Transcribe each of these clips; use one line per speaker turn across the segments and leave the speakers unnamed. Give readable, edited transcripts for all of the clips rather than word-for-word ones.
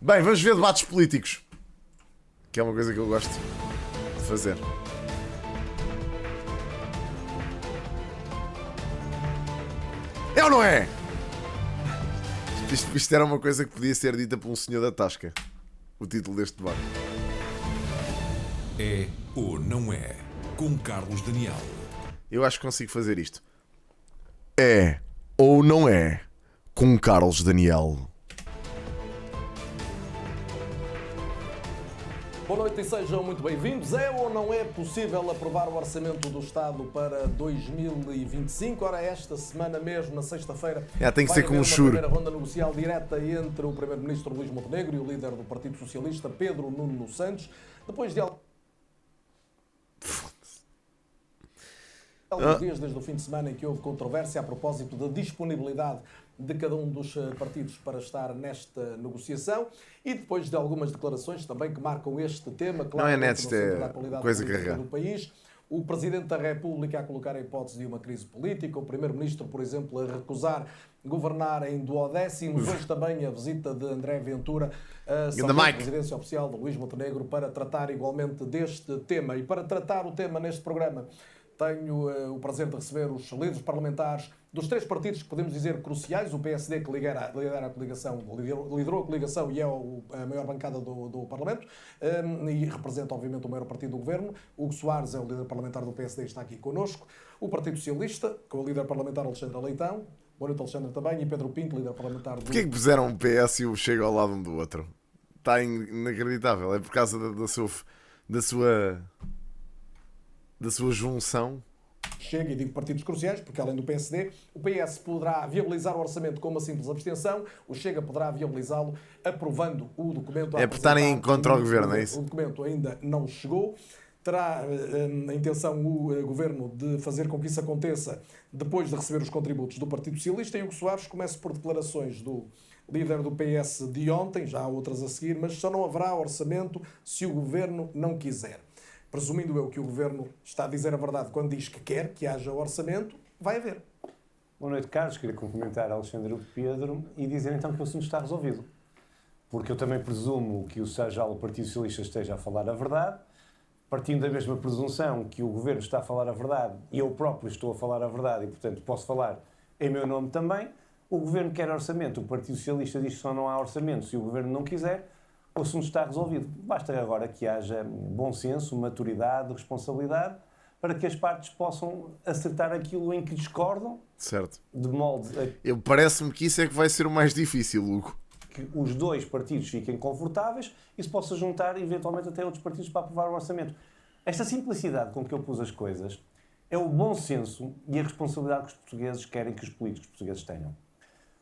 Bem, vamos ver debates políticos, que é uma coisa que eu gosto de fazer. É ou não é? Isto era uma coisa que podia ser dita por um senhor da Tasca. O título deste debate.
É ou não é? Com Carlos Daniel.
Eu acho que consigo fazer isto. É ou não é? Com Carlos Daniel.
Boa noite e sejam muito bem-vindos. É ou não é possível aprovar o Orçamento do Estado para 2025? Ora, esta semana mesmo, na sexta-feira,
Tem que ser com um churo.
primeira ronda negocial direta entre o Primeiro-Ministro Luís Montenegro e o líder do Partido Socialista, Pedro Nuno Santos. Depois de alguns dias desde o fim de semana em que houve controvérsia a propósito da disponibilidade de cada um dos partidos para estar nesta negociação e depois de algumas declarações também que marcam este tema, claro,
não é neto,
da atualidade
coisa
política
carregada
do país, o Presidente da República a colocar a hipótese de uma crise política, o Primeiro-Ministro, por exemplo, a recusar governar em duodécimos, hoje também a visita de André Ventura à residência oficial de Luís Montenegro para tratar igualmente deste tema. E para tratar o tema neste programa tenho o prazer de receber os líderes parlamentares dos três partidos que podemos dizer cruciais, o PSD que liderou a coligação e é a maior bancada do Parlamento e representa obviamente o maior partido do Governo. Hugo Soares é o líder parlamentar do PSD e está aqui connosco. O Partido Socialista, com o líder parlamentar Alexandre Leitão. Boa noite, Alexandre, também. E Pedro Pinto, líder parlamentar do...
Porquê que puseram um PS e o Chega ao lado um do outro? Está inacreditável. É por causa da sua junção.
Chega, e digo partidos cruciais, porque além do PSD, o PS poderá viabilizar o orçamento com uma simples abstenção, o Chega poderá viabilizá-lo aprovando o documento.
É por estarem contra o Governo, é isso?
O documento ainda não chegou. Terá a intenção o Governo de fazer com que isso aconteça depois de receber os contributos do Partido Socialista. E o Hugo Soares começa por declarações do líder do PS de ontem, já há outras a seguir, mas só não haverá orçamento se o Governo não quiser. Presumindo eu que o Governo está a dizer a verdade quando diz que quer que haja orçamento, vai haver.
Boa noite, Carlos. Queria cumprimentar Alexandre e Pedro e dizer então que o assunto está resolvido. Porque eu também presumo que o Partido Socialista esteja a falar a verdade, partindo da mesma presunção que o Governo está a falar a verdade e eu próprio estou a falar a verdade e, portanto, posso falar em meu nome também. O Governo quer orçamento, o Partido Socialista diz que só não há orçamento se o Governo não quiser. O assunto está resolvido. Basta agora que haja bom senso, maturidade, responsabilidade, para que as partes possam acertar aquilo em que discordam.
Certo.
De molde a...
Parece-me que isso é que vai ser o mais difícil, Hugo.
Que os dois partidos fiquem confortáveis e se possa juntar, eventualmente, até outros partidos para aprovar o orçamento. Esta simplicidade com que eu pus as coisas é o bom senso e a responsabilidade que os portugueses querem que os políticos portugueses tenham.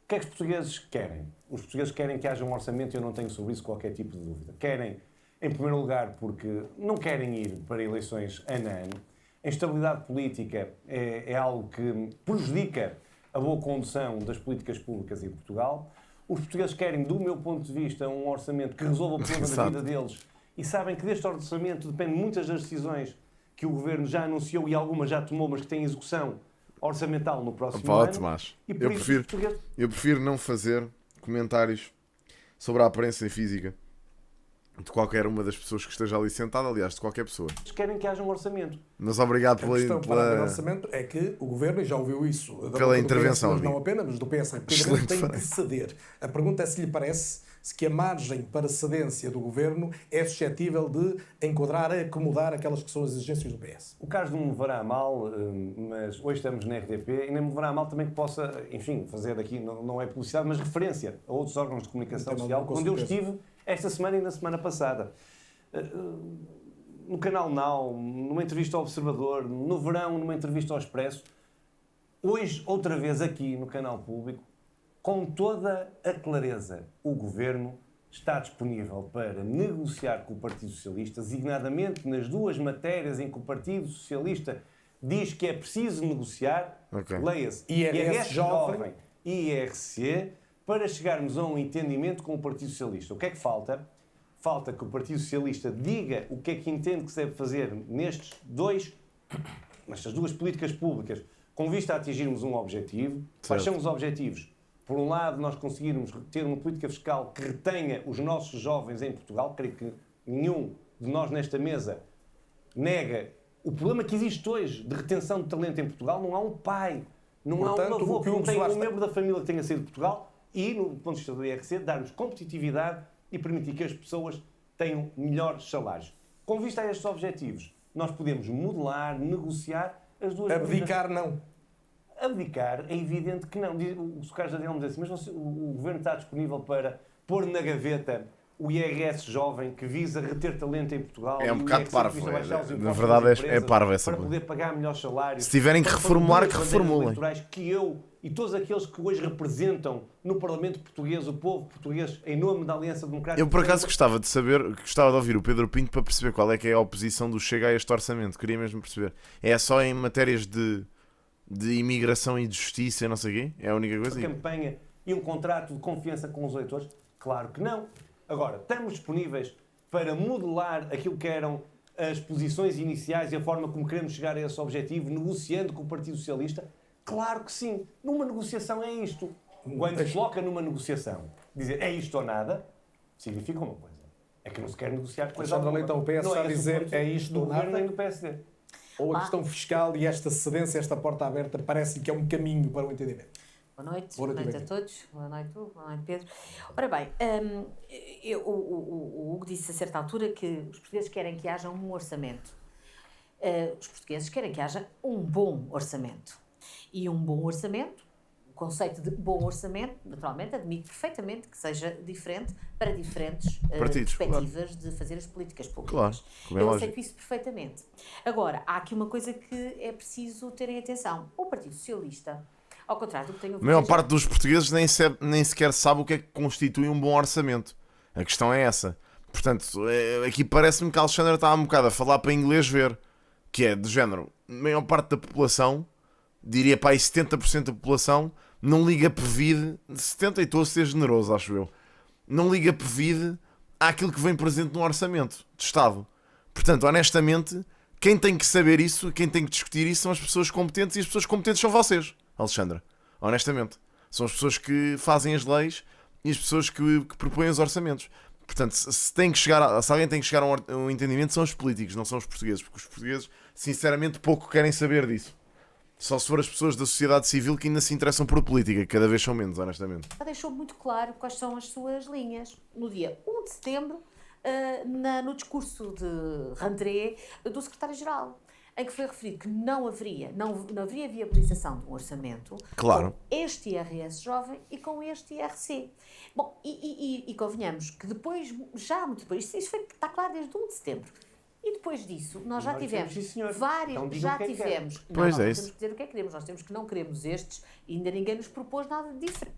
O que é que os portugueses querem? Os portugueses querem que haja um orçamento e eu não tenho sobre isso qualquer tipo de dúvida. Querem, em primeiro lugar, porque não querem ir para eleições ano a ano. A instabilidade política é algo que prejudica a boa condução das políticas públicas em Portugal. Os portugueses querem, do meu ponto de vista, um orçamento que resolva o problema da vida deles e sabem que deste orçamento dependem muitas das decisões que o Governo já anunciou e algumas já tomou, mas que têm execução orçamental no próximo ano.
Tomás.
E
Eu prefiro não fazer comentários sobre a aparência física de qualquer uma das pessoas que esteja ali sentada, aliás, de qualquer pessoa.
Querem que haja um orçamento.
Mas obrigado
A questão para haver orçamento é que o Governo, e já ouviu isso,
pela intervenção,
PS, não apenas, mas do PS República, tem que ceder. A pergunta é se lhe parece que a margem para cedência do Governo é suscetível de enquadrar, acomodar aquelas que são as exigências do PS.
O caso não me levará a mal, mas hoje estamos na RDP e nem me levará a mal também que possa, enfim, fazer aqui, não é publicidade, mas referência a outros órgãos de comunicação social, onde eu estive esta semana e na semana passada. No Canal Now, numa entrevista ao Observador, no verão, numa entrevista ao Expresso, hoje, outra vez aqui no Canal Público, com toda a clareza, o Governo está disponível para negociar com o Partido Socialista, designadamente nas duas matérias em que o Partido Socialista diz que é preciso negociar, leia-se,
IRS jovem
e IRC, para chegarmos a um entendimento com o Partido Socialista. O que é que falta? Falta que o Partido Socialista diga o que é que entende que se deve fazer nestas duas políticas públicas com vista a atingirmos um objetivo. Quais são os objetivos? por um lado, nós conseguirmos ter uma política fiscal que retenha os nossos jovens em Portugal. Creio que nenhum de nós nesta mesa nega o problema que existe hoje de retenção de talento em Portugal. Não há um pai, não há um avô, que não tenha um membro da família que tenha saído de Portugal. E, no ponto de vista do IRC, darmos competitividade e permitir que as pessoas tenham melhores salários. Com vista a estes objetivos, nós podemos modelar, negociar as duas...
Abdicar, não.
Abdicar, é evidente que não. O Sr. Carlos Daniel me diz assim, mas o Governo está disponível para pôr na gaveta o IRS jovem que visa reter talento em Portugal?
É um bocado parvo. Na verdade é parvo essa
para
coisa.
Poder pagar melhores salários.
Se tiverem que reformular, que reformulem.
Que eu e todos aqueles que hoje representam no Parlamento português, o povo português, em nome da Aliança Democrática...
Eu, por acaso, gostava de ouvir o Pedro Pinto para perceber qual é que é a oposição do Chega a este orçamento. Queria mesmo perceber. É só em matérias de imigração e de justiça, não sei o quê? É a única coisa?
Uma campanha e um contrato de confiança com os eleitores? Claro que não. Agora, estamos disponíveis para modelar aquilo que eram as posições iniciais e a forma como queremos chegar a esse objetivo, negociando com o Partido Socialista? Claro que sim. Numa negociação é isto. Quando se coloca numa negociação, dizer é isto ou nada, significa uma coisa. É que não se quer negociar coisa alguma.
Então o PS está a dizer é isto ou nada?
Nem do PSD.
Ou a questão fiscal e esta cedência, esta porta aberta, parece que é um caminho para o entendimento?
Boa noite a todos. Boa noite, Hugo. Boa noite, Pedro. Ora bem, o Hugo disse a certa altura que os portugueses querem que haja um orçamento. Os portugueses querem que haja um bom orçamento. E um bom orçamento, o conceito de bom orçamento, naturalmente, admite perfeitamente que seja diferente para diferentes perspectivas de fazer as políticas públicas.
Claro,
eu aceito isso perfeitamente. Agora, há aqui uma coisa que é preciso terem atenção. O Partido Socialista, ao contrário do que tenho...
A maior parte dos portugueses nem sequer sabe o que é que constitui um bom orçamento. A questão é essa. Portanto, aqui parece-me que a Alexandra está um bocado a falar para inglês ver, que é do género, a maior parte da população, diria para aí 70% da população, não liga PVID, 70% e estou a ser generoso, acho eu, não liga PVID àquilo que vem presente no orçamento de Estado. Portanto, honestamente, quem tem que saber isso, quem tem que discutir isso são as pessoas competentes, e as pessoas competentes são vocês, Alexandra. Honestamente. São as pessoas que fazem as leis e as pessoas que propõem os orçamentos. Portanto, se alguém tem que chegar a um entendimento, são os políticos, não são os portugueses, porque os portugueses, sinceramente, pouco querem saber disso. Só se for as pessoas da sociedade civil que ainda se interessam por política, que cada vez são menos, honestamente.
Deixou muito claro quais são as suas linhas. No dia 1 de setembro, no discurso de rentrée do secretário-geral, em que foi referido que não haveria viabilização de um orçamento,
claro,
com este IRS jovem e com este IRC. Bom, e convenhamos que depois, já muito depois, isso está claro desde 1 de setembro. E depois disso, nós já tivemos vários...
Então,
já tivemos...
Pois é,
nós temos que dizer o que é que queremos. Nós temos que não queremos estes e ainda ninguém nos propôs nada de diferente.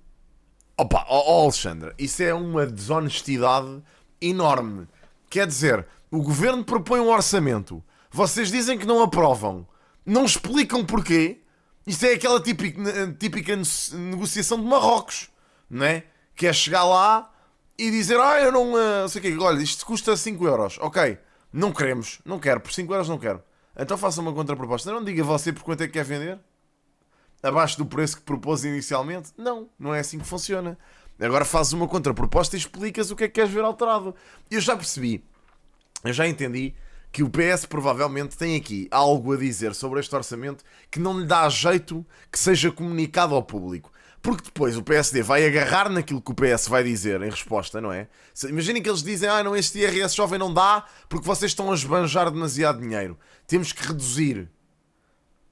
Opa, Alexandra, isso é uma desonestidade enorme. Quer dizer, o governo propõe um orçamento, vocês dizem que não aprovam, não explicam porquê. Isso é aquela típica negociação de Marrocos, não é? Que é chegar lá e dizer, eu não sei o quê, olha, isto custa 5 euros, ok, não queremos, não quero, por 5 euros não quero. Então faça uma contraproposta. Não diga você por quanto é que quer vender? Abaixo do preço que propôs inicialmente? Não é assim que funciona. Agora fazes uma contraproposta e explicas o que é que queres ver alterado. Eu já percebi, eu já entendi que o PS provavelmente tem aqui algo a dizer sobre este orçamento que não lhe dá jeito que seja comunicado ao público. Porque depois o PSD vai agarrar naquilo que o PS vai dizer em resposta, não é? Imaginem que eles dizem, não, este IRS jovem não dá porque vocês estão a esbanjar demasiado dinheiro. Temos que reduzir.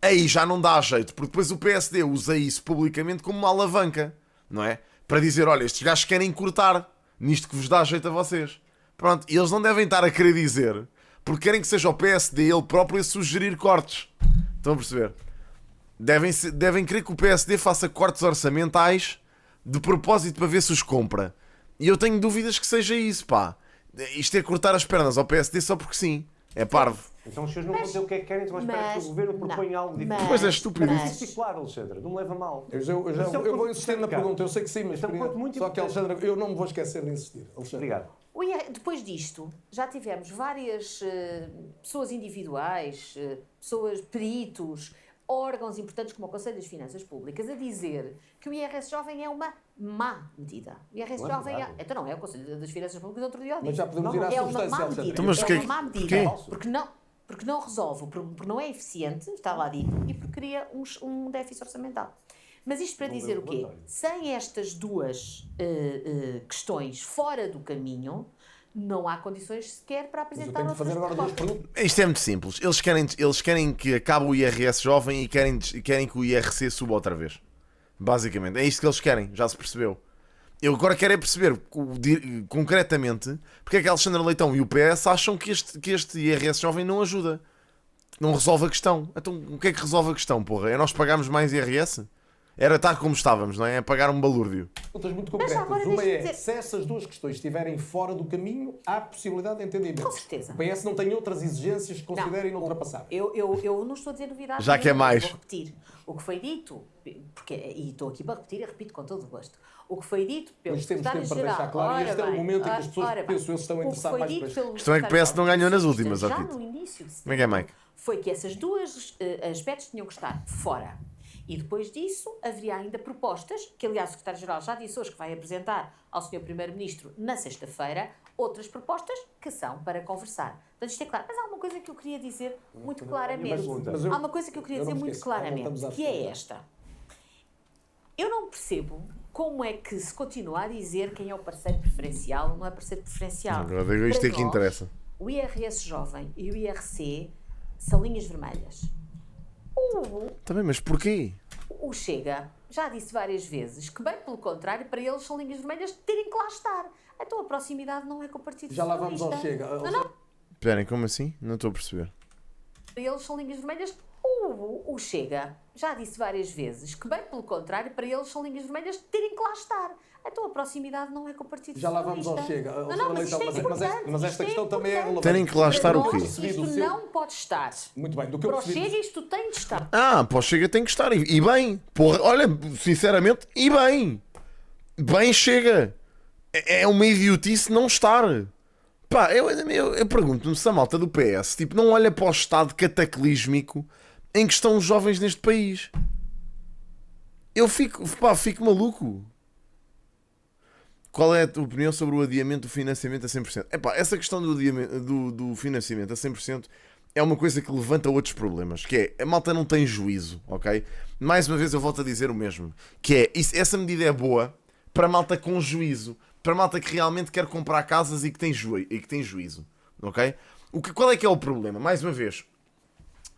Aí já não dá jeito, porque depois o PSD usa isso publicamente como uma alavanca, não é? Para dizer, olha, estes gajos querem cortar nisto que vos dá jeito a vocês. Pronto, e eles não devem estar a querer dizer, porque querem que seja o PSD ele próprio a sugerir cortes. Estão a perceber? Devem querer que o PSD faça cortes orçamentais de propósito para ver se os compra. E eu tenho dúvidas que seja isso, pá. Isto é cortar as pernas ao PSD só porque sim. É parvo.
Então os senhores não vão dizer o que é que querem, então espera que o governo proponha algo diferente.
Pois é estúpido.
Isso é claro, Alexandra, não me leva mal.
Eu vou insistir na pergunta, eu sei que sim, mas
muito
só que, Alexandra, eu não me vou esquecer de insistir.
Obrigado.
Depois disto, já tivemos várias pessoas individuais, pessoas peritos, órgãos importantes como o Conselho das Finanças Públicas a dizer que o IRS jovem é uma má medida. O IRS
Não é
jovem
verdade.
Então não é o Conselho das Finanças Públicas outro dia.
Mas já podemos ir à
é uma
substância,
má
Alexandre.
medida.
Então, mas
é
que-
uma má medida.
porquê?
Porque não resolve, porque não é eficiente, está lá dito, e porque cria um déficit orçamental. Mas isto para dizer o quê? Sem estas duas questões fora do caminho, não há condições sequer para
Mas eu
apresentar
tenho que fazer agora duas
propostas.
perguntas.
Isto é muito simples. Eles querem que acabe o IRS jovem e querem que o IRC suba outra vez. Basicamente. É isto que eles querem. Já se percebeu. Eu agora quero é perceber concretamente porque é que Alexandre Leitão e o PS acham que este IRS jovem não ajuda. Não resolve a questão. Então o que é que resolve a questão, porra? É nós pagarmos mais IRS? Era estar como estávamos, não é? É pagar um balúrdio.
Perguntas muito
Mas já
concretas.
agora
Uma
deixa-me
é,
dizer-
se essas duas questões estiverem fora do caminho, há possibilidade de entendimento.
Com certeza.
O PS não tem outras exigências que considerem
Não,
inultrapassáveis.
eu não estou a dizer novidade.
Já que é
nenhuma,
mais.
Vou repetir. O que foi dito, e estou aqui para repetir e repito com todo o gosto. O que foi dito pelo
Mas temos tempo para
secretário-geral.
deixar claro, e este é o
Ora
momento em que as
bem,
pessoas,
ora bem.
penso eu, estão
O que
interessadas
foi
mais
dito
por isto.
pelo
A questão é que o PS não ganhou nas últimas,
já
ó, Tito.
no início de
Como é que é, Mike?
foi que essas duas aspectos tinham que estar fora. E depois disso haveria ainda propostas, que aliás o secretário-geral já disse hoje que vai apresentar ao Sr. Primeiro-Ministro na sexta-feira, outras propostas que são para conversar. Portanto, isto é claro. Mas há uma coisa que eu queria dizer muito claramente.
Mas eu-
Há uma coisa que eu queria
eu não
dizer
me
muito
esqueço, já
claramente,
voltamos à
que é
segunda.
esta. Eu não percebo como é que se continua a dizer quem é o parceiro preferencial ou não é parceiro preferencial.
Agora, isto é
Para
que
nós,
interessa.
O IRS jovem e o IRC são linhas vermelhas.
Também, mas porquê?
O Chega já disse várias vezes que, bem pelo contrário, para eles são linhas vermelhas de terem que lá estar. Então a proximidade não é com o Partido
Já lá vamos ao
Socialista.
Chega.
Não,
Esperem, como assim? Não estou a perceber.
para eles são linhas vermelhas. O Chega já disse várias vezes que, bem pelo contrário, para eles são linhas vermelhas de terem que lá estar. Então a proximidade não é com o Partido
Já lá vamos ao
Socialista.
Chega.
Não, mas isto é importante.
mas esta
isto é
questão também é
importante.
relevante.
Terem que lá estar o
Para
quê?
nós, isto não pode estar.
Muito bem, do que eu
Para o
percebi.
Chega isto tem de estar.
Para o Chega tem que estar. E bem. Porra, olha, sinceramente, e bem. Bem chega. É uma idiotice não estar. Pá, eu pergunto-me se a malta do PS tipo, não olha para o estado cataclísmico em que estão os jovens neste país. Eu fico maluco. Qual é a tua opinião sobre o adiamento do financiamento a 100%? Epá, essa questão do adiamento do financiamento a 100% é uma coisa que levanta outros problemas, que é, a malta não tem juízo, ok? Mais uma vez eu volto a dizer o mesmo, que é, essa medida é boa para a malta com juízo, para a malta que realmente quer comprar casas e que tem juízo, ok? Qual é que é o problema? Mais uma vez,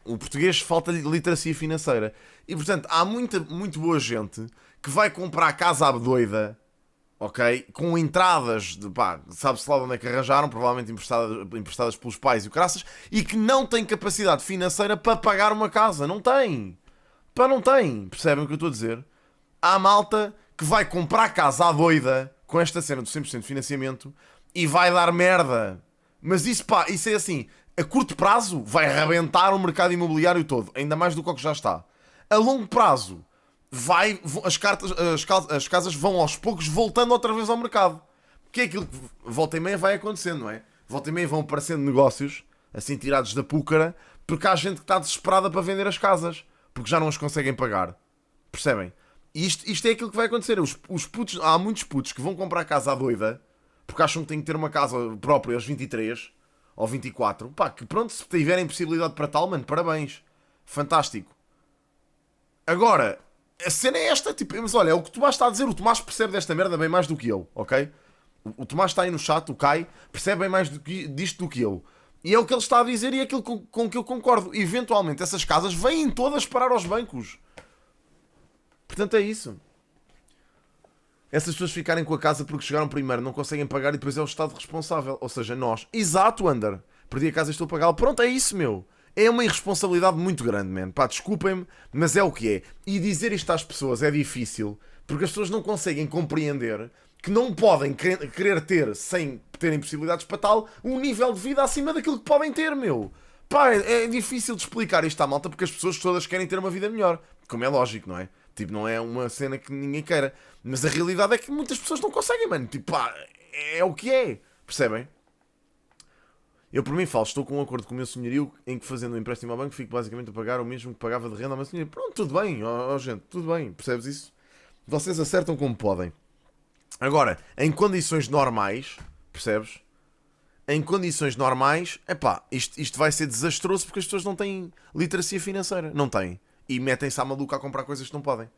o português falta-lhe literacia financeira. E, portanto, há muito boa gente que vai comprar casa à doida, ok? Com entradas, sabe-se lá de onde é que arranjaram, provavelmente emprestadas pelos pais e o caraças, e que não tem capacidade financeira para pagar uma casa. Não tem. Não tem. Percebem o que eu estou a dizer? Há malta que vai comprar casa à doida com esta cena do 100% de financiamento e vai dar merda. Mas isso é assim, a curto prazo vai arrebentar o mercado imobiliário todo, ainda mais do que o que já está. A longo prazo, as casas vão aos poucos voltando outra vez ao mercado. Que é aquilo que volta e meia vai acontecendo, não é? Volta e meia vão aparecendo negócios, assim tirados da púcara, porque há gente que está desesperada para vender as casas, porque já não as conseguem pagar. Percebem? E isto é aquilo que vai acontecer. Os putos, há muitos putos que vão comprar casa à doida, porque acham que têm que ter uma casa própria aos 23 ou 24. Pá, que pronto, se tiverem possibilidade para tal, mano, parabéns. Fantástico. Agora, a cena é esta, tipo, mas olha, é o que o Tomás está a dizer. O Tomás percebe desta merda bem mais do que eu, ok? O Tomás está aí no chat, o Kai, percebe bem mais disto do que eu. E é o que ele está a dizer e é aquilo com que eu concordo. Eventualmente, essas casas vêm todas parar aos bancos. Portanto, é isso. Essas pessoas ficarem com a casa porque chegaram primeiro, não conseguem pagar e depois é o Estado responsável. Ou seja, nós. Exato, Ander. Perdi a casa e estou a pagá-la. Pronto, é isso, meu. É uma irresponsabilidade muito grande, man. Pá, desculpem-me, mas é o que é. E dizer isto às pessoas é difícil porque as pessoas não conseguem compreender que não podem querer ter, sem terem possibilidades para tal, um nível de vida acima daquilo que podem ter, meu. Pá, é difícil de explicar isto à malta porque as pessoas todas querem ter uma vida melhor. Como é lógico, não é? Tipo, não é uma cena que ninguém queira. Mas a realidade é que muitas pessoas não conseguem, mano. Tipo, pá, é o que é. Percebem? Eu, por mim, falo, estou com um acordo com o meu senhorio em que, fazendo um empréstimo ao banco, fico basicamente a pagar o mesmo que pagava de renda ao meu senhorio. Pronto, tudo bem, gente, tudo bem, percebes isso? Vocês acertam como podem. Agora, em condições normais, percebes? Em condições normais, isto vai ser desastroso porque as pessoas não têm literacia financeira. Não têm. E metem-se à maluca a comprar coisas que não podem.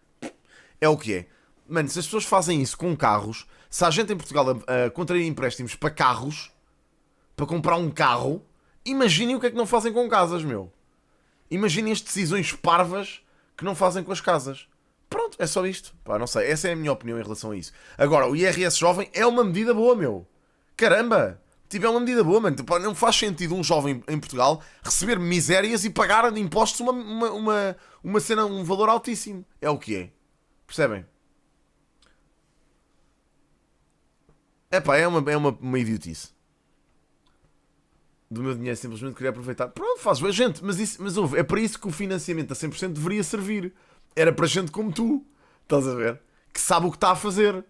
É o que é. Mano, se as pessoas fazem isso com carros, se há gente em Portugal a contrair empréstimos para carros, para comprar um carro, imaginem o que é que não fazem com casas, meu. Imaginem as decisões parvas que não fazem com as casas. Pronto, é só isto. Pá, não sei, essa é a minha opinião em relação a isso. Agora, o IRS jovem é uma medida boa, meu. Caramba! Tipo, é uma medida boa, mano. Tipo, não faz sentido um jovem em Portugal receber misérias e pagar de impostos uma cena, um valor altíssimo. É o que é. Percebem? É uma idiotice. Do meu dinheiro simplesmente queria aproveitar. Pronto, faz bem, gente. Mas ouve, é para isso que o financiamento a 100% deveria servir. Era para gente como tu. Estás a ver? Que sabe o que está a fazer.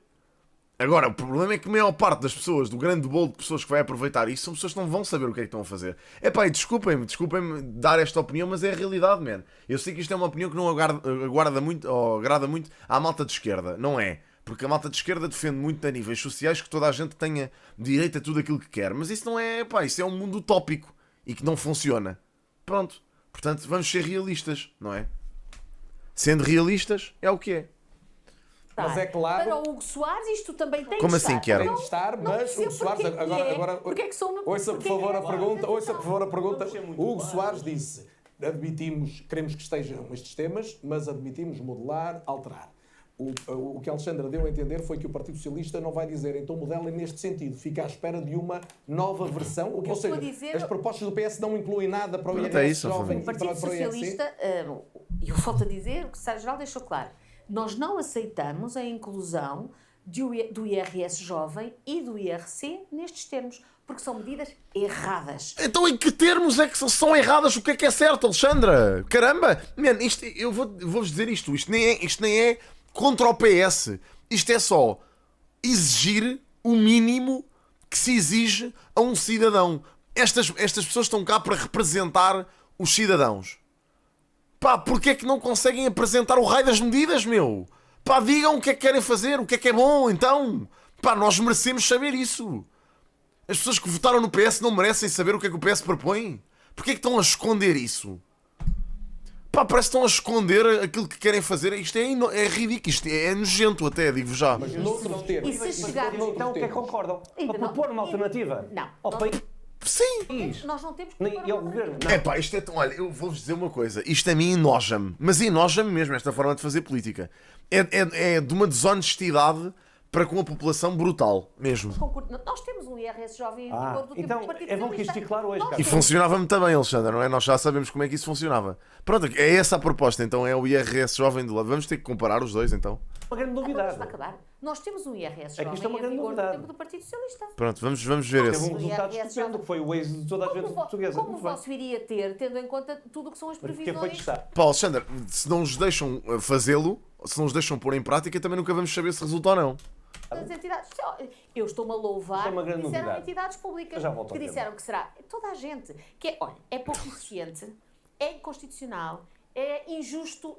Agora, o problema é que a maior parte das pessoas, do grande bolo de pessoas que vai aproveitar isso, são pessoas que não vão saber o que é que estão a fazer. E desculpem-me dar esta opinião, mas é a realidade, man. Eu sei que isto é uma opinião que não agrada muito à malta de esquerda. Não é. Porque a malta de esquerda defende muito a níveis sociais que toda a gente tenha direito a tudo aquilo que quer. Mas isso não é, isso é um mundo utópico e que não funciona. Pronto. Portanto, vamos ser realistas, não é? Sendo realistas, é o que é.
Mas é claro...
Para o Hugo Soares isto também tem
Como
de
assim
estar.
quer?
Tem de estar, mas o Hugo Soares... Agora,
Porque é que sou uma...
ouça, por favor, a pergunta. O Hugo Soares disse, queremos que estejam estes temas, mas admitimos modelar, alterar. O que a Alexandra deu a entender foi que o Partido Socialista não vai dizer, então modela neste sentido, fica à espera de uma nova versão, ou seja, as propostas do PS não incluem nada para o IRS jovem
e para o Partido Socialista, eu volto a dizer, o que o Secretário-Geral deixou claro, nós não aceitamos a inclusão do IRS jovem e do IRC nestes termos, porque são medidas erradas.
Então em que termos é que são erradas? O que é certo, Alexandra? Caramba! Man, eu vou-vos dizer isto nem é contra o PS. Isto é só exigir o mínimo que se exige a um cidadão. Estas pessoas estão cá para representar os cidadãos. Porque é que não conseguem apresentar o raio das medidas, meu? Digam o que é que querem fazer, o que é bom, então. Nós merecemos saber isso. As pessoas que votaram no PS não merecem saber o que é que o PS propõe? Porquê é que estão a esconder isso? Parece que estão a esconder aquilo que querem fazer. Isto é ridículo, isto é nojento até, digo já.
Mas noutros termos.
E se chegarmos...
Então o que é que concordam? Para propor uma alternativa?
Não.
Sim!
Nós não temos que...
E ao governo?
Isto é tão... Olha, eu vou-vos dizer uma coisa. Isto a mim enoja-me. Mas enoja-me mesmo esta forma de fazer política. É de uma desonestidade para com a população brutal, mesmo.
Nós temos um IRS jovem em vigor do tempo
então
do Partido
é bom que isto fique claro hoje, cara.
E funcionava muito bem, Alexandre, não é? Nós já sabemos como é que isso funcionava. Pronto, é essa a proposta, então é o IRS jovem do lado. Vamos ter que comparar os dois, então.
Uma grande novidade.
Vamos acabar. Nós temos um IRS
É que
jovem
isto é uma
em
grande
vigor do
novidade.
tempo do Partido Socialista.
Pronto, vamos ver
Teve
esse.
um resultado estupendo, que foi o êxito de toda a gente portuguesa.
Como o vosso iria ter, tendo em conta tudo o que são as
Porque foi
previsões?
que está.
Alexandre, se não nos deixam fazê-lo, se não nos deixam pôr em prática, também nunca vamos saber se resulta ou não.
As entidades, eu estou-me a louvar,
Isso é uma grande
disseram
novidade.
entidades públicas
Eu já volto ao
que
tema.
disseram que será toda a gente, é pouco eficiente, é inconstitucional, é injusto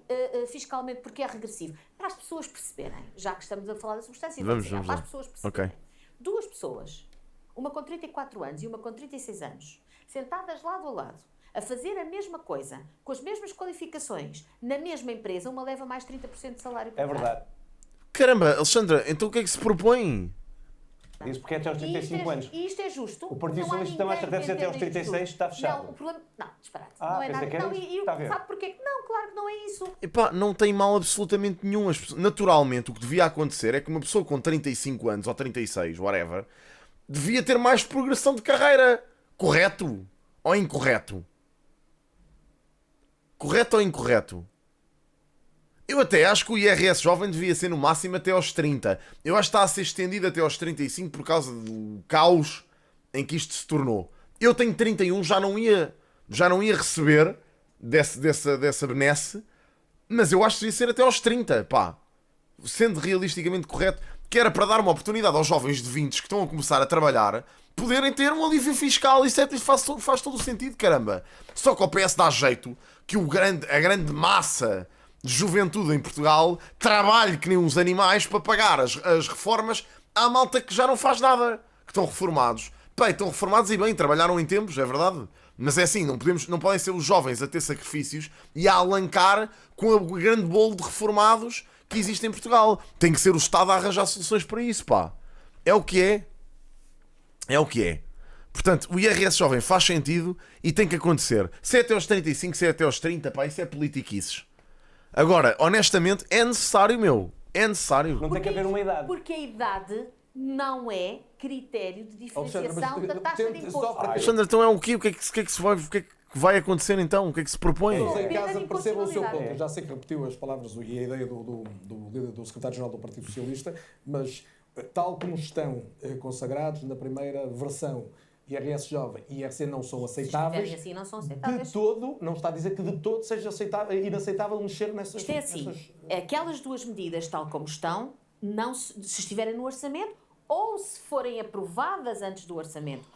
fiscalmente porque é regressivo. Para as pessoas perceberem, já que estamos a falar da substância,
Vamos
para
lá.
as pessoas perceberem.
Ok.
Duas pessoas, uma com 34 anos e uma com 36 anos, sentadas lado a lado, a fazer a mesma coisa, com as mesmas qualificações, na mesma empresa, uma leva mais 30% de salário para
É verdade.
Caramba, Alexandra, então o que é que se propõe?
Isso porque é até aos 35 anos.
E isto é justo.
O Partido
Não há
Socialista tem mais
ninguém
estratégia até aos
que entenda isto
36, está
tudo.
fechado.
Não, o problema... Não, disparate.
Ah,
não é
pensei
nada.
que era
Não,
isso.
e
Está a ver.
sabe porquê? Não, claro que não é isso.
Não tem mal absolutamente nenhum. Naturalmente, o que devia acontecer é que uma pessoa com 35 anos ou 36, whatever, devia ter mais progressão de carreira. Correto? Ou incorreto? Correto ou incorreto? Eu até acho que o IRS jovem devia ser no máximo até aos 30. Eu acho que está a ser estendido até aos 35 por causa do caos em que isto se tornou. Eu tenho 31, já não ia receber dessa benesse, mas eu acho que devia ser até aos 30, sendo realisticamente correto, que era para dar uma oportunidade aos jovens de 20 que estão a começar a trabalhar, poderem ter um alívio fiscal. Isso faz todo o sentido, caramba. Só que ao PS dá jeito que a grande massa de juventude em Portugal trabalhe que nem uns animais para pagar as reformas à malta que já não faz nada, que estão reformados. Bem, estão reformados e bem, trabalharam em tempos, é verdade. Mas é assim, não podem ser os jovens a ter sacrifícios e a alancar com o grande bolo de reformados que existe em Portugal. Tem que ser o Estado a arranjar soluções para isso, pá. É o que é. É o que é. Portanto, o IRS jovem faz sentido e tem que acontecer. Se é até aos 35, se é até aos 30, pá, isso é politiquices. Agora, honestamente, é necessário, meu. É necessário.
Não tem que haver uma idade.
Porque a idade não é critério de diferenciação da taxa de imposto.
Alexandre, então é o quê? O que é que vai acontecer então? O que é que se propõe?
Mas em casa percebam o seu ponto. Eu já sei que repetiu as palavras e a ideia do secretário-geral do Partido Socialista, mas tal como estão consagrados na primeira versão, IRS jovem e IRC não são aceitáveis.
Assim, não são aceitáveis.
De todo, não está a dizer que de todo seja inaceitável mexer nessas...
Isto é assim, aquelas duas medidas tal como estão, não se estiverem no orçamento ou se forem aprovadas antes do orçamento,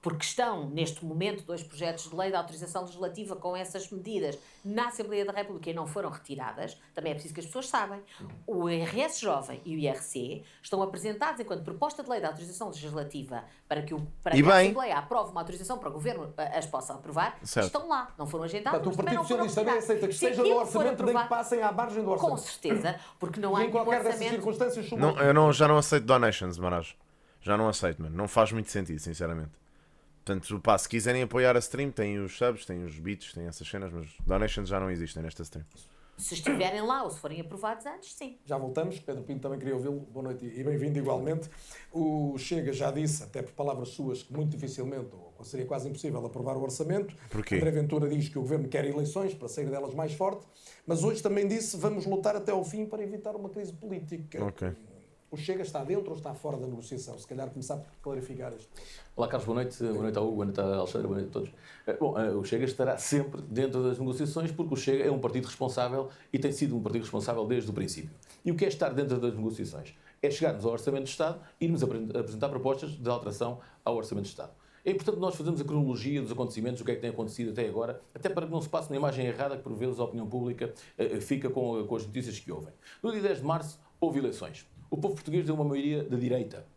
porque estão, neste momento, 2 projetos de lei de autorização legislativa com essas medidas na Assembleia da República e não foram retiradas, também é preciso que as pessoas saibam. O IRS Jovem e o IRC estão apresentados enquanto proposta de lei de autorização legislativa para que a Assembleia aprove uma autorização para o Governo as possa aprovar,
certo.
Estão lá, não foram agendados.
Portanto, o Partido Socialista também aceita que esteja no orçamento, nem que passem à margem do orçamento.
Com certeza, porque não há
em qualquer
orçamento...
dessas circunstâncias...
Já não aceito donations, Maraj. Já não aceito, mano. Não faz muito sentido, sinceramente. Portanto, pá, se quiserem apoiar a stream, têm os subs, têm os bits, têm essas cenas, mas donations já não existem nesta stream.
Se estiverem lá ou se forem aprovados antes, sim.
Já voltamos. Pedro Pinto também queria ouvi-lo. Boa noite e bem-vindo igualmente. O Chega já disse, até por palavras suas, que muito dificilmente, ou seria quase impossível, aprovar o orçamento.
Porquê?
André Ventura diz que o Governo quer eleições para sair delas mais forte, mas hoje também disse vamos lutar até ao fim para evitar uma crise política.
Ok.
O Chega está dentro ou está fora da negociação? Se calhar começar por clarificar isto.
Olá, Carlos, boa noite ao Hugo, boa noite ao Alexandre, boa noite a todos. Bom, o Chega estará sempre dentro das negociações porque o Chega é um partido responsável e tem sido um partido responsável desde o princípio. E o que é estar dentro das negociações? É chegarmos ao Orçamento de Estado e irmos apresentar propostas de alteração ao Orçamento de Estado. É importante nós fazermos a cronologia dos acontecimentos, o que é que tem acontecido até agora, até para que não se passe uma imagem errada que por vezes a opinião pública fica com as notícias que ouvem. No dia 10 de março houve eleições. O povo português deu uma maioria de direita.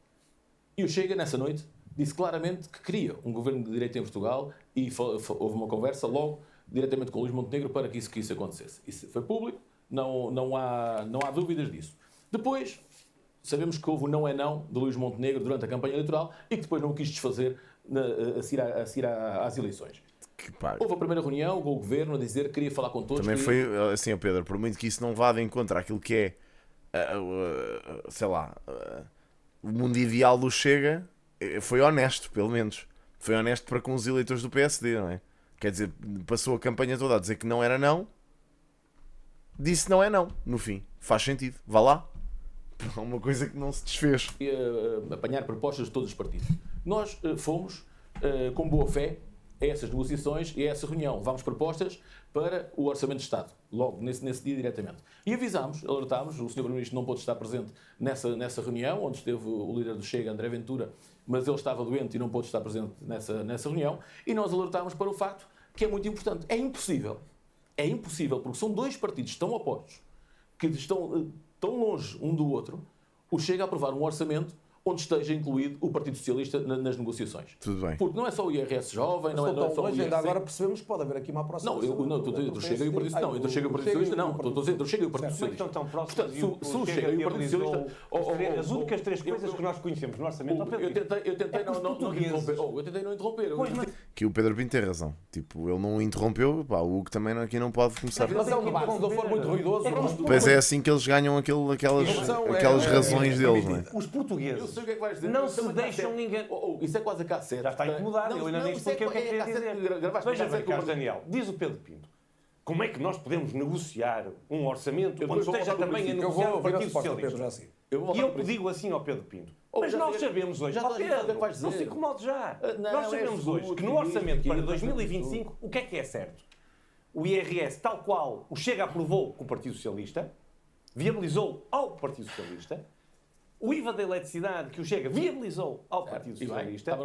E o Chega, nessa noite, disse claramente que queria um governo de direita em Portugal e houve uma conversa logo diretamente com o Luís Montenegro para que isso acontecesse. Isso foi público, não há dúvidas disso. Depois, sabemos que houve o não é não de Luís Montenegro durante a campanha eleitoral e que depois não o quis desfazer a seguir às eleições. Houve a primeira reunião com o governo a dizer que queria falar com todos.
Também foi assim, Pedro, por muito que isso não vá de encontro àquilo que é sei lá, o mundo ideal do Chega, foi honesto, pelo menos. Foi honesto para com os eleitores do PSD, não é? Quer dizer, passou a campanha toda a dizer que não era não, disse não é não, no fim. Faz sentido, vá lá. É uma coisa que não se desfez.
Apanhar propostas de todos os partidos. Nós fomos com boa fé a essas negociações e a essa reunião. Levámos propostas para o Orçamento de Estado, logo nesse dia diretamente. E avisámos, alertámos, o Sr. Primeiro-Ministro não pôde estar presente nessa reunião, onde esteve o líder do Chega, André Ventura, mas ele estava doente e não pôde estar presente nessa reunião, e nós alertámos para o facto que é muito importante. É impossível, porque são dois partidos tão opostos, que estão tão longe um do outro, o Chega a aprovar um orçamento onde esteja incluído o Partido Socialista nas negociações.
Tudo bem.
Porque não é só o IRS jovem, não é só o IRC.
Ainda agora percebemos que pode haver aqui uma aproximação.
Não, estou entre o Chega e o Partido Socialista. Não, entre o Chega e o Partido Socialista, não. Estou a dizer entre o Chega e o Partido Socialista.
Estão tão próximos.
Portanto, se o Chega e o Partido Socialista...
As únicas três coisas que nós conhecemos no orçamento...
Eu tentei não interromper.
Que o Pedro Pinto tem razão. Tipo, ele não interrompeu, pá, o Hugo também aqui não pode começar.
Mas é um debate, se não for muito ruidoso...
Pois é assim que eles ganham aquelas razões deles, não é?
Os portugueses...
Eu sei o que é que vais dizer.
Não se deixam ninguém...
Isso é quase a cassete.
Já está incomodado, eu ainda nem expliquei o que é que queria dizer. Veja bem, Carlos Daniel, diz o Pedro Pinto, como é que nós podemos negociar um orçamento onde esteja também a negociar o Partido Socialista? E eu digo assim ao Pedro Pinto, mas nós sabemos hoje, não se incomode já, nós sabemos hoje que no orçamento para 2025, o que é certo? O IRS, tal qual o Chega aprovou com o Partido Socialista, viabilizou ao Partido Socialista, o IVA da eletricidade que o Chega viabilizou ao Partido Socialista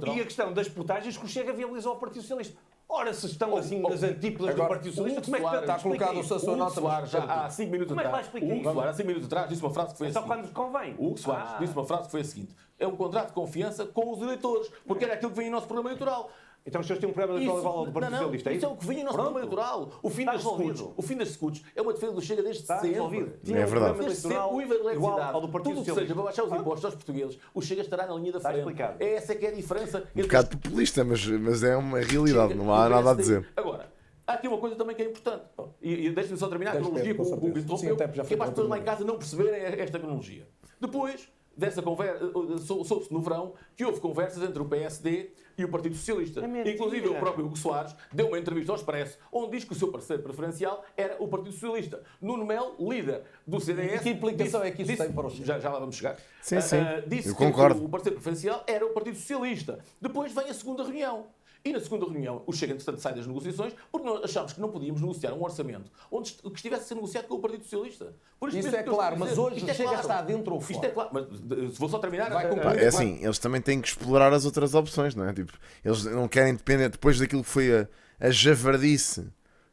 e a questão das portagens que o Chega viabilizou ao Partido Socialista. Ora, se estão assim nas antípodas do Partido Socialista, como é que
está colocado a sua nota?
Já há 5 minutos
como é que vai
atrás.
explicar isso?
Soares, há 5 minutos atrás, disse uma frase que foi a
Só
seguinte.
quando convém.
O Hugo Soares disse uma frase que foi a seguinte: é um contrato de confiança com os eleitores, porque era aquilo que vem em nosso programa eleitoral.
Então os senhores têm um problema de igual do Partido Socialista, é
isso é o que vinha no nosso programa eleitoral. O fim das escutas é uma defesa do Chega desde sempre.
É verdade.
Desde sempre, o IVA da eletricidade,
ao do Partido
tudo o que
Socialista.
seja para baixar os impostos aos portugueses, o Chega estará na linha da frente.
explicado.
Essa é que é a diferença.
Um bocado populista, mas é uma realidade, não há nada a dizer.
Agora, há aqui uma coisa também que é importante. E deixe-me só terminar a cronologia com o Hugo interrompeu, que é para as pessoas lá em casa não perceberem esta cronologia. Depois dessa conversa, soube-se no verão que houve conversas entre o PSD e o Partido Socialista. Inclusive o próprio Hugo Soares deu uma entrevista ao Expresso onde diz que o seu parceiro preferencial era o Partido Socialista. Nuno Melo, líder do CDS...
E que implicação é que isso tem para o Chega?
Já lá vamos chegar.
Sim, sim.
Disse
Eu
que
concordo.
o parceiro preferencial era o Partido Socialista. Depois vem a segunda reunião. E na segunda reunião, o Chega, entretanto, sai das negociações porque nós achámos que não podíamos negociar um orçamento onde que estivesse a ser negociado com o Partido Socialista. Por
Isso
mesmo
é
que eu
claro,
estou a
mas
dizer,
hoje
isto
o Chega
claro.
está dentro ou fora?
Isto é claro, mas vou só terminar.
Vai concluir.
É assim, eles também têm que explorar as outras opções, não é? Tipo, eles não querem depender, depois daquilo que foi a javardice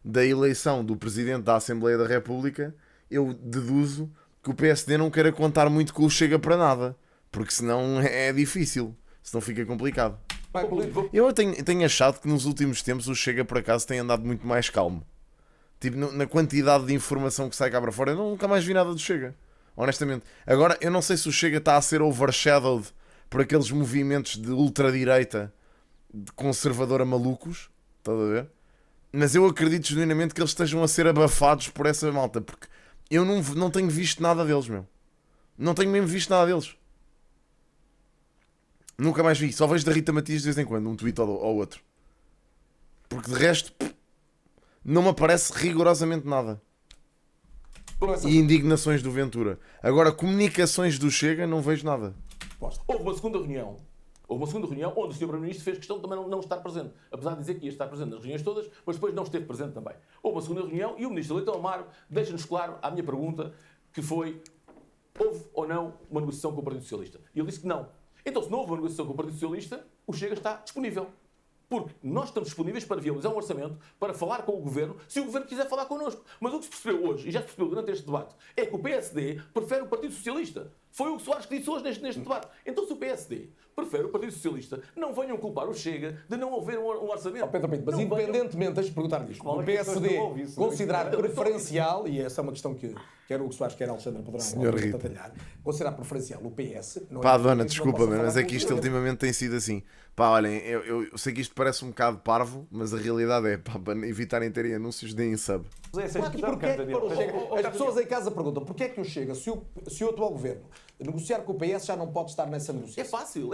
da eleição do Presidente da Assembleia da República, eu deduzo que o PSD não queira contar muito com o Chega para nada, porque senão é difícil, senão fica complicado. Eu tenho achado que nos últimos tempos o Chega, por acaso, tem andado muito mais calmo. Tipo, na quantidade de informação que sai cá para fora, eu nunca mais vi nada do Chega, honestamente. Agora, eu não sei se o Chega está a ser overshadowed por aqueles movimentos de ultradireita, de conservadora malucos, estás a ver? Mas eu acredito genuinamente que eles estejam a ser abafados por essa malta, porque eu não tenho visto nada deles, meu. Não tenho mesmo visto nada deles. Nunca mais vi. Só vejo da Rita Matias de vez em quando, um tweet ou outro. Porque de resto, não me aparece rigorosamente nada. E indignações do Ventura. Agora, comunicações do Chega, não vejo nada.
Houve uma segunda reunião onde o Sr. Primeiro-Ministro fez questão de também não estar presente. Apesar de dizer que ia estar presente nas reuniões todas, mas depois não esteve presente também. Houve uma segunda reunião e o Ministro Leitão Amaro deixa-nos claro a minha pergunta, que foi: houve ou não uma negociação com o Partido Socialista? E ele disse que não. Então, se não houve uma negociação com o Partido Socialista, o Chega está disponível. Porque nós estamos disponíveis para viabilizar um orçamento, para falar com o Governo, se o Governo quiser falar connosco. Mas o que se percebeu hoje, e já se percebeu durante este debate, é que o PSD prefere o Partido Socialista. Foi o Soares que disse hoje neste debate. Então, se o PSD prefere o Partido Socialista, não venham culpar o Chega de não haver um orçamento.
Pedro Pinto, mas independentemente, deixa-me perguntar disto, o PSD considerar preferencial, e essa é uma questão que quer o Hugo Soares, quer a Alexandra poderão detalhar, considerar preferencial o PS...
Pá, dona, desculpa, mas é que isto ultimamente tem sido assim. Pá, olhem, eu sei que isto parece um bocado parvo, mas a realidade é, pá, para evitarem terem anúncios, deem sub.
As pessoas em casa perguntam porquê é que o Chega, se o atual governo negociar com o PS, já não pode estar nessa negociação?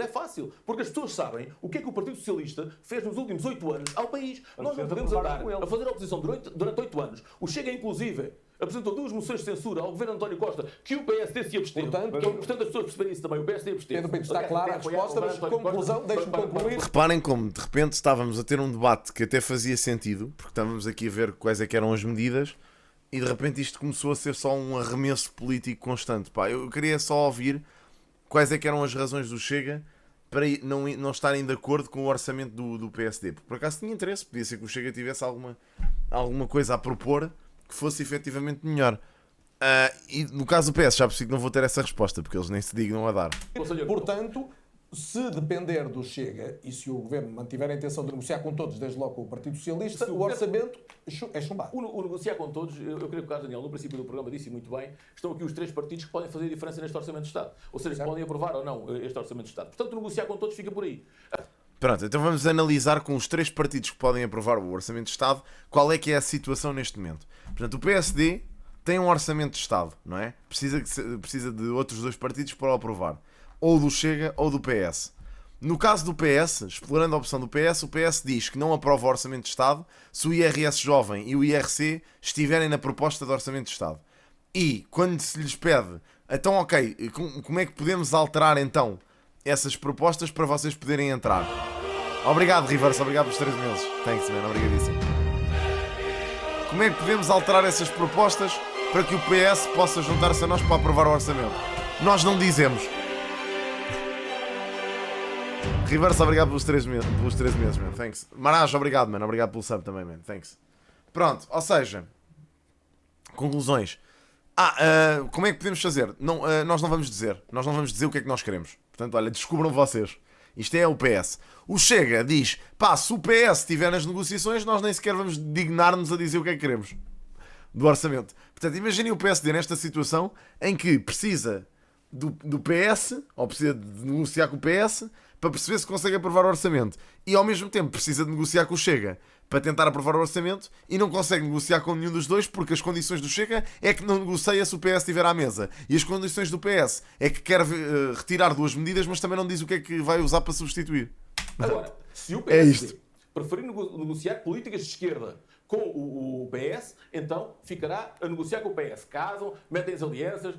É fácil, porque as pessoas sabem o que é que o Partido Socialista fez nos últimos 8 anos ao país. Nós não podemos andar a fazer oposição durante 8 anos. O Chega, inclusive, apresentou 2 moções de censura ao governo António Costa, que o PSD se absteve. Portanto, é importante as pessoas perceberem isso também. O PSD absteve.
Pedro Pinto, está clara a resposta, mas conclusão, deixe-me concluir.
Reparem como, de repente, estávamos a ter um debate que até fazia sentido, porque estávamos aqui a ver quais é que eram as medidas, e de repente isto começou a ser só um arremesso político constante. Pá, eu queria só ouvir quais é que eram as razões do Chega para não estarem de acordo com o orçamento do PSD. Porque por acaso tinha interesse, podia ser que o Chega tivesse alguma coisa a propor que fosse efetivamente melhor. E no caso do PS, já percebi que não vou ter essa resposta, porque eles nem se dignam a dar.
Portanto, se depender do Chega e se o Governo mantiver a intenção de negociar com todos, desde logo com o Partido Socialista, o orçamento é chumbado.
O negociar com todos, eu creio que o Carlos Daniel, no princípio do programa, disse muito bem, estão aqui os 3 partidos que podem fazer a diferença neste Orçamento de Estado. Ou seja, que podem aprovar ou não este Orçamento de Estado. Portanto, negociar com todos fica por aí.
Pronto, então vamos analisar com os 3 partidos que podem aprovar o Orçamento de Estado qual é que é a situação neste momento. Portanto, o PSD tem um Orçamento de Estado, não é? Precisa de outros 2 partidos para o aprovar. Ou do Chega ou do PS. No caso do PS, explorando a opção do PS, o PS diz que não aprova o Orçamento de Estado se o IRS jovem e o IRC estiverem na proposta de Orçamento de Estado. E, quando se lhes pede, então ok, como é que podemos alterar então essas propostas para vocês poderem entrar? Obrigado, Reverse, obrigado pelos 13 meses. Thanks, man, obrigadíssimo. Como é que podemos alterar essas propostas para que o PS possa juntar-se a nós para aprovar o orçamento? nós não dizemos. Reverso, obrigado pelos 13 meses, man. Thanks. Maraj, obrigado, man. Obrigado pelo sub também, man. Thanks. Pronto, ou seja, conclusões. Como é que podemos fazer? Nós não vamos dizer. Nós não vamos dizer o que é que nós queremos. Portanto, olha, descubram vocês. Isto é o PS. O Chega diz, se o PS estiver nas negociações, nós nem sequer vamos dignar-nos a dizer o que é que queremos do orçamento. Portanto, imaginem o PSD nesta situação em que precisa do PS, ou precisa de negociar com o PS, para perceber se consegue aprovar o orçamento. E ao mesmo tempo precisa de negociar com o Chega para tentar aprovar o orçamento e não consegue negociar com nenhum dos dois porque as condições do Chega é que não negocia se o PS estiver à mesa. E as condições do PS é que quer retirar 2 medidas, mas também não diz o que é que vai usar para substituir.
Agora, se o
É
PSD
isto.
preferir negociar políticas de esquerda com o PS, então ficará a negociar com o PS. Casam, metem as alianças,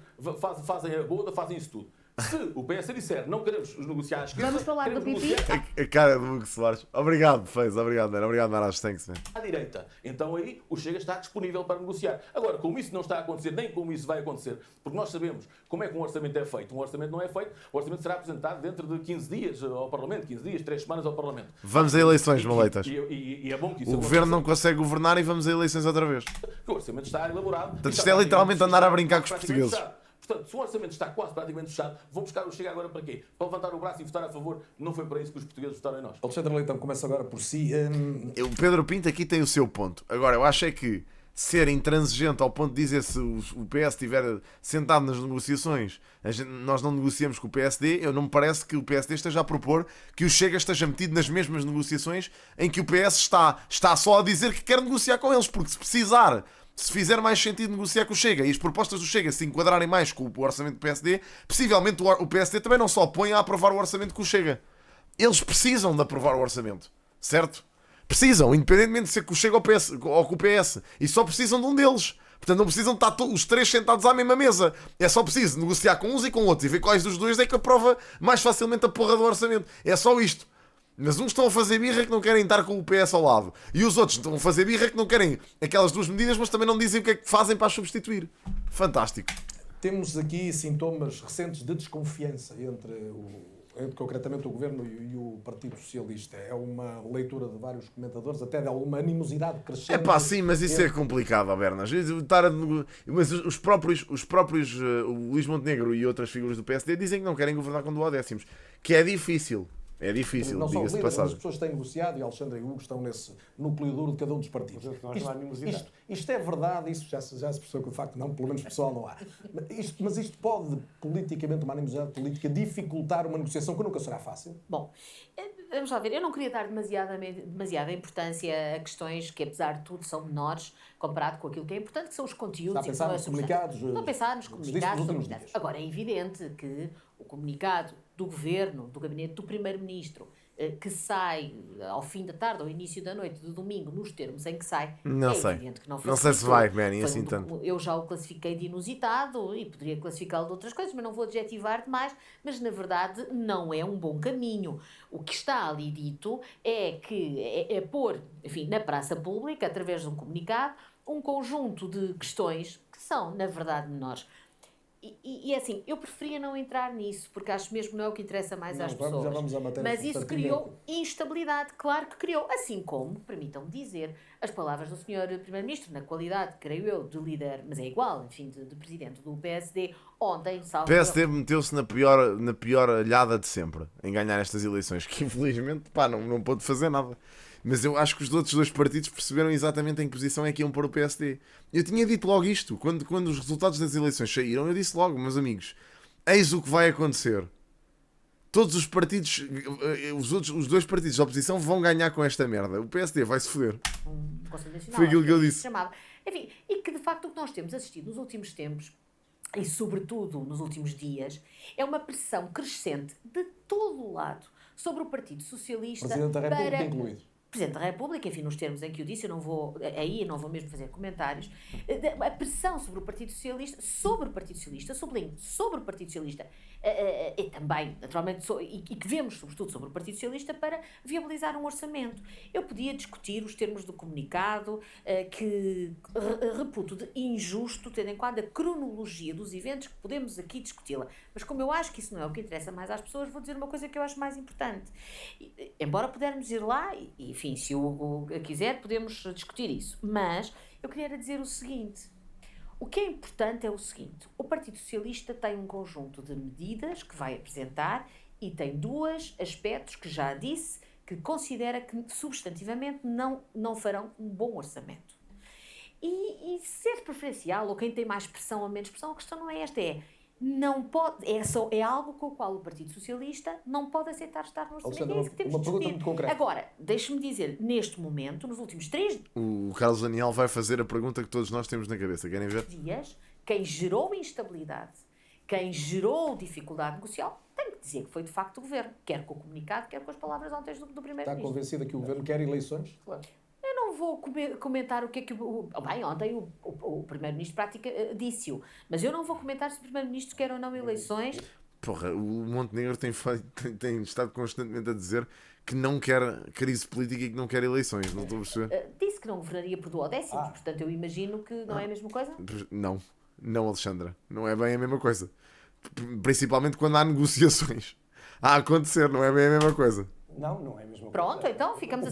fazem a boda, fazem isso tudo. Se o PS disser não queremos negociar à esquerda,
Vamos falar do
queremos
Pipi?
negociar
A cara do Hugo Soares. Obrigado, Fez. Obrigado, man. Obrigado, Maraj. Thanks, man.
à direita. Então aí o Chega está disponível para negociar. Agora, como isso não está a acontecer, nem como isso vai acontecer, porque nós sabemos como é que um orçamento é feito. Um orçamento não é feito, o orçamento será apresentado dentro de 15 dias ao Parlamento, 15 dias, 3 semanas ao Parlamento.
Vamos a eleições, maleitas.
E é bom que isso
O governo não consegue governar e vamos a eleições outra vez.
O orçamento está elaborado.
Portanto,
e está
isto é literalmente
praticamente
andar a brincar com os
praticamente
portugueses.
fechado. Portanto, se o orçamento está quase praticamente fechado, vão buscar o Chega agora para quê? Para levantar o braço e votar a favor? Não foi para isso que os portugueses votaram em nós.
Alexandre Leitão começa agora por si.
O Pedro Pinto aqui tem o seu ponto. Agora, eu acho é que ser intransigente ao ponto de dizer se o PS estiver sentado nas negociações, nós não negociamos com o PSD, não me parece que o PSD esteja a propor que o Chega esteja metido nas mesmas negociações em que o PS está só a dizer que quer negociar com eles, porque se precisar, se fizer mais sentido negociar com o Chega e as propostas do Chega se enquadrarem mais com o orçamento do PSD, possivelmente o PSD também não só põe a aprovar o orçamento com o Chega. Eles precisam de aprovar o orçamento, certo? Precisam, independentemente de ser com o Chega ou com o PS. E só precisam de um deles. Portanto, não precisam de estar os 3 sentados à mesma mesa. É só preciso negociar com uns e com outros e ver quais dos dois é que aprova mais facilmente a porra do orçamento. É só isto. Mas uns estão a fazer birra que não querem estar com o PS ao lado. E os outros estão a fazer birra que não querem aquelas 2 medidas, mas também não dizem o que é que fazem para as substituir. Fantástico.
Temos aqui sintomas recentes de desconfiança entre concretamente o Governo e o Partido Socialista. É uma leitura de vários comentadores, até de alguma animosidade crescente.
Sim, mas isso é complicado, Bernas. Mas os próprios o Luís Montenegro e outras figuras do PSD dizem que não querem governar com duodécimos. Que é difícil. É difícil,
não só os
diga-se de
líderes, mas as
passagem.
pessoas têm negociado e Alexandre e Hugo estão nesse núcleo duro de cada um dos partidos. Isto é verdade, isso já se percebeu que de facto não, pelo menos pessoal não há. Mas isto pode, politicamente, uma animosidade política, dificultar uma negociação que nunca será fácil?
Bom, vamos lá ver, eu não queria dar demasiada importância a questões que, apesar de tudo, são menores comparado com aquilo que é importante, que são os conteúdos.
Está a pensar nos comunicados?
Estou a pensar nos comunicados.
Dias.
Agora, é evidente que o comunicado do Governo, do Gabinete do Primeiro-Ministro, que sai ao fim da tarde ou início da noite de domingo, nos termos em que sai, evidente que não foi.
Não sei se vai, Manny, assim tanto.
Eu já o classifiquei de inusitado e poderia classificá-lo de outras coisas, mas não vou adjetivar demais, mas na verdade não é um bom caminho. O que está ali dito é que é pôr, enfim, na praça pública, através de um comunicado, um conjunto de questões que são, na verdade, menores. E é assim, eu preferia não entrar nisso, porque acho mesmo que não é o que interessa mais às pessoas.
Já vamos à matéria.
Mas isso criou instabilidade, claro que criou. Assim como, permitam-me dizer, as palavras do Sr. Primeiro-Ministro, na qualidade, creio eu, de líder, mas é igual, enfim, de presidente do PSD, ontem, salvo...
O PSD meteu-se na pior alhada de sempre, em ganhar estas eleições, que infelizmente, não pôde fazer nada. Mas eu acho que os outros 2 partidos perceberam exatamente em que posição é que iam pôr o PSD. Eu tinha dito logo isto, quando os resultados das eleições saíram, eu disse logo, meus amigos, eis o que vai acontecer. Todos os partidos, os 2 partidos de oposição vão ganhar com esta merda. O PSD vai se foder. Foi aquilo que eu disse.
Enfim, e que de facto o que nós temos assistido nos últimos tempos, e sobretudo nos últimos dias, é uma pressão crescente de todo o lado sobre o Partido Socialista.
Presidente da República incluído.
Presidente da República, enfim, nos termos em que o disse, eu não vou mesmo fazer comentários, a pressão sobre o Partido Socialista, sublinho, sobre o Partido Socialista, e também, naturalmente, e que vemos, sobretudo, sobre o Partido Socialista, para viabilizar um orçamento. Eu podia discutir os termos do comunicado, que reputo de injusto, tendo em conta a cronologia dos eventos, que podemos aqui discuti-la. Mas como eu acho que isso não é o que interessa mais às pessoas, vou dizer uma coisa que eu acho mais importante. Embora pudermos ir lá, e enfim, se o Hugo quiser, podemos discutir isso. Mas eu queria dizer o seguinte. O que é importante é o seguinte. O Partido Socialista tem um conjunto de medidas que vai apresentar e tem 2 aspectos que já disse que considera que substantivamente não farão um bom orçamento. E ser preferencial, ou quem tem mais pressão ou menos pressão, a questão não é esta, não pode, é algo com o qual o Partido Socialista não pode aceitar estar no orçamento.
Alexandre,
É isso que temos
uma
de
pergunta
discutir.
muito concreta.
Agora, deixe-me dizer, neste momento, nos últimos 3
O Carlos Daniel vai fazer a pergunta que todos nós temos na cabeça. Querem ver?
dias, quem gerou instabilidade, quem gerou dificuldade negocial, tem que dizer que foi de facto o Governo, quer com o comunicado, quer com as palavras ontem do
Está
Primeiro-Ministro.
convencida que o Governo quer eleições?
Claro.
Eu não vou comentar o que é que bem, ontem o Primeiro-Ministro disse-o, mas eu não vou comentar se o Primeiro-Ministro quer ou não eleições.
Porra, o Montenegro tem estado constantemente a dizer que não quer crise política e que não quer eleições. Não estou a perceber.
Disse que não governaria por duodécimos, portanto eu imagino que não é a mesma coisa.
Não, Alexandra. Não é bem a mesma coisa. Principalmente quando há negociações a acontecer, não é bem a mesma coisa.
Não é a mesma coisa.
Pronto, então ficamos a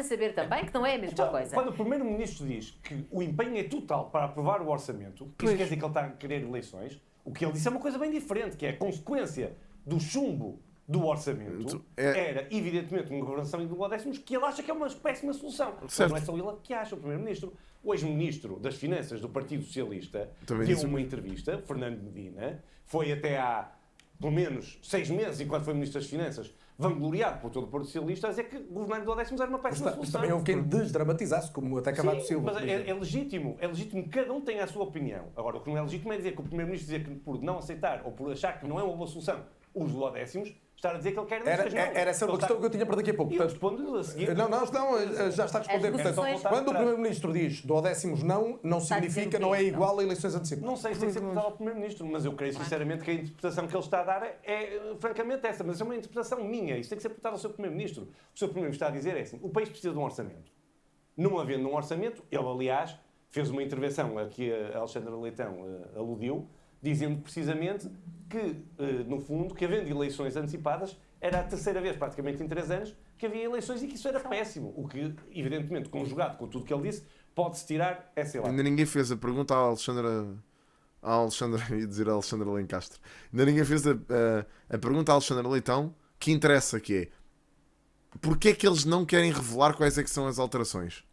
saber também que não é a mesma coisa.
Quando o Primeiro-Ministro diz que o empenho é total para aprovar o orçamento, isso quer dizer que ele está a querer eleições, o que ele disse é uma coisa bem diferente, que é a consequência do chumbo do orçamento era, evidentemente, uma governação em duodécimos que ele acha que é uma péssima solução. Mas não é só ele que acha, o Primeiro-Ministro. O ex-ministro das Finanças do Partido Socialista deu uma entrevista, Fernando Medina, foi até há, pelo menos, 6 meses, enquanto foi Ministro das Finanças, vangloriado por todo o Partido Socialista, a dizer que governar em duodécimos era uma péssima solução.
Também houve quem desdramatizasse, como até Cavaco Silva.
Mas é legítimo, cada um tem a sua opinião. Agora, o que não é legítimo é dizer que o Primeiro-Ministro dizer que por não aceitar ou por achar que não é uma boa solução os duodécimos, estar a dizer que ele quer eleições.
Era essa uma questão que eu tinha para daqui a pouco.
E eu respondo-lhe a seguir.
Não, já está a responder. Portanto, quando o Primeiro-Ministro diz duodécimos não significa, não é igual a eleições antecipadas.
Não sei se tem que ser perguntado ao Primeiro-Ministro, mas eu creio sinceramente que a interpretação que ele está a dar é francamente essa. Mas é uma interpretação minha. Isso tem que ser perguntado ao Sr. Primeiro-Ministro. O Sr. Primeiro-Ministro está a dizer é assim: o país precisa de um orçamento. Não havendo um orçamento, ele, aliás, fez uma intervenção a que a Alexandra Leitão aludiu, dizendo precisamente que, no fundo, que havendo eleições antecipadas, era a terceira vez, praticamente em 3 anos, que havia eleições e que isso era péssimo. O que, evidentemente, conjugado com tudo que ele disse, pode-se tirar essa eleção.
Ainda ninguém fez a pergunta à Alexandra, ia dizer a Alexandra Lencastre. Ainda ninguém fez a pergunta à Alexandra Leitão, que interessa, que é: porquê é que eles não querem revelar quais é que são as alterações?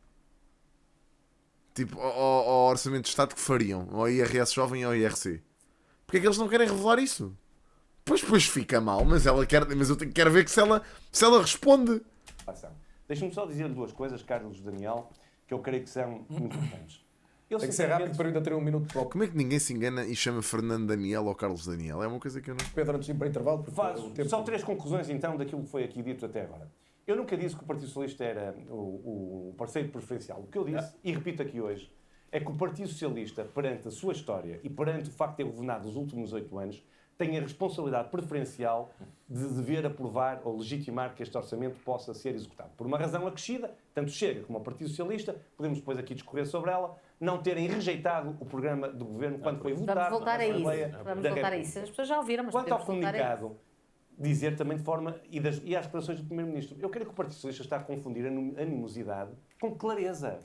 Tipo, ao Orçamento de Estado que fariam, ao IRS Jovem e ao IRC. Porquê é que eles não querem revelar isso? Pois fica mal, mas eu quero ver que se ela responde.
Deixa-me só dizer 2 coisas, Carlos Daniel, que eu creio que são muito importantes.
Tem que ser rápido para ainda ter 1 minuto para o
Como é que ninguém se engana e chama Fernando Daniel ou Carlos Daniel? É uma coisa que eu não...
Pedro antes de ir para intervalo.
Só 3 conclusões, então, daquilo que foi aqui dito até agora. Eu nunca disse que o Partido Socialista era o parceiro preferencial. O que eu disse, e repito aqui hoje, é que o Partido Socialista, perante a sua história e perante o facto de ter governado os últimos 8 anos, tem a responsabilidade preferencial de dever aprovar ou legitimar que este orçamento possa ser executado. Por uma razão acrescida, tanto Chega como o Partido Socialista, podemos depois aqui discorrer sobre ela, não terem rejeitado o programa do Governo quando foi votado.
Vamos voltar a isso. As pessoas já ouviram, mas
quanto ao
podemos voltar a isso.
comunicado, dizer também de forma... E às declarações do Primeiro-Ministro, eu creio que o Partido Socialista está a confundir animosidade com clareza.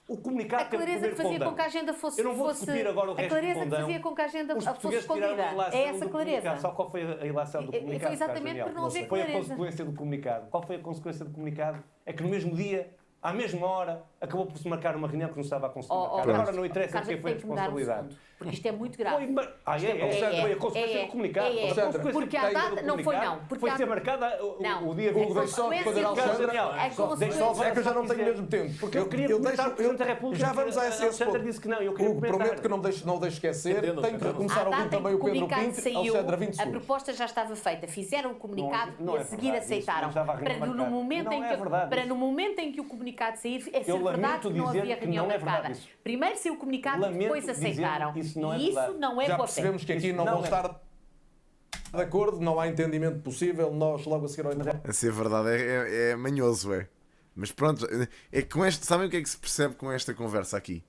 O comunicado
a clareza que fazia com que a agenda fosse...
Eu não vou discutir agora o resto do condão.
A clareza que fazia com que a agenda fosse escondida. É essa clareza.
Só qual foi a ilação do comunicado?
Foi exatamente por não haver
Foi
clareza.
a consequência do comunicado. Qual foi a consequência do comunicado? É que no mesmo dia, à mesma hora, acabou por se marcar uma reunião que não estava a conseguir marcar. Agora não interessa quem foi a responsabilidade.
porque isto é muito grave.
Foi a consequência do comunicado.
É.
A consequência
Porque a
técnica do
data não foi
comunicado
não. Porque
foi
a-
ser marcada
Não.
o dia
A
22.
Deixa só responder ao
consequência-
Alexandre.
a consequência-
Só é que eu já não tenho mesmo tempo.
Porque eu queria comentar o Presidente da República.
Já vamos a esse
Alexandre
ponto.
disse que não, eu queria
Hugo,
comentar.
prometo que não o deixo esquecer.
Entendo,
Tenho que
entendo.
começar a
À
ouvir
data em
também
que
o Pedro
comunicado
Pinto.
saiu,
Alexandre, 20
a
segundos.
proposta já estava feita. Fizeram o comunicado
Não
e
é
a seguir
verdade, isso
aceitaram.
não estava a reunião
Para no
marcada.
momento
Não
em
é
que
verdade
para
isso.
no momento em que o comunicado sair, é ser
Eu
verdade
lamento
que não
dizer
havia
que
reunião
não é verdade
marcada.
isso.
Primeiro saiu o comunicado e
Lamento
depois
dizer
aceitaram.
isso não é
E isso
verdade.
não é
Já
boa fé.
percebemos que aqui
Isso
não
não
vão
é.
estar de acordo, não há entendimento possível. Nós logo a seguir ao intervalo.
A ser verdade é manhoso, é. Mas pronto, é que com este, sabem o que é que se percebe com esta conversa aqui?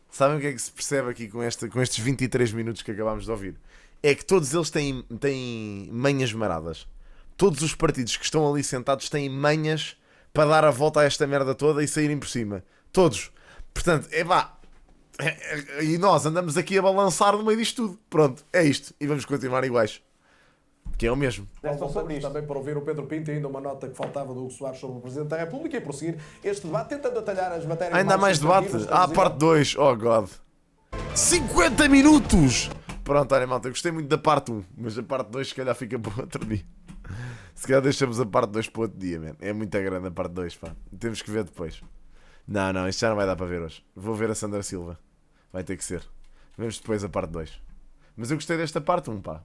Sabem o que é que se percebe aqui com estes 23 minutos que acabámos de ouvir? É que todos eles têm manhas maradas. Todos os partidos que estão ali sentados têm manhas para dar a volta a esta merda toda e saírem por cima. Todos. Portanto, e nós andamos aqui a balançar no meio disto tudo. Pronto, é isto. E vamos continuar iguais. Que é o mesmo.
É só sobre
Voltamos
isto.
também para ouvir o Pedro Pinto e ainda uma nota que faltava do Hugo Soares sobre o Presidente da República e prosseguir este debate, tentando atalhar as matérias
Ainda há mais debate?
substantivas,
Parte 2. Oh, God. 50 minutos! Pronto, olha, malta, eu gostei muito da parte 1, mas a parte 2 se calhar fica para o outro dia. Se calhar deixamos a parte 2 para o outro dia, man. É muito grande a parte 2, pá. Temos que ver depois. Não, isto já não vai dar para ver hoje. Vou ver a Sandra Silva. Vai ter que ser. Vemos depois a parte 2. Mas eu gostei desta parte 1, pá.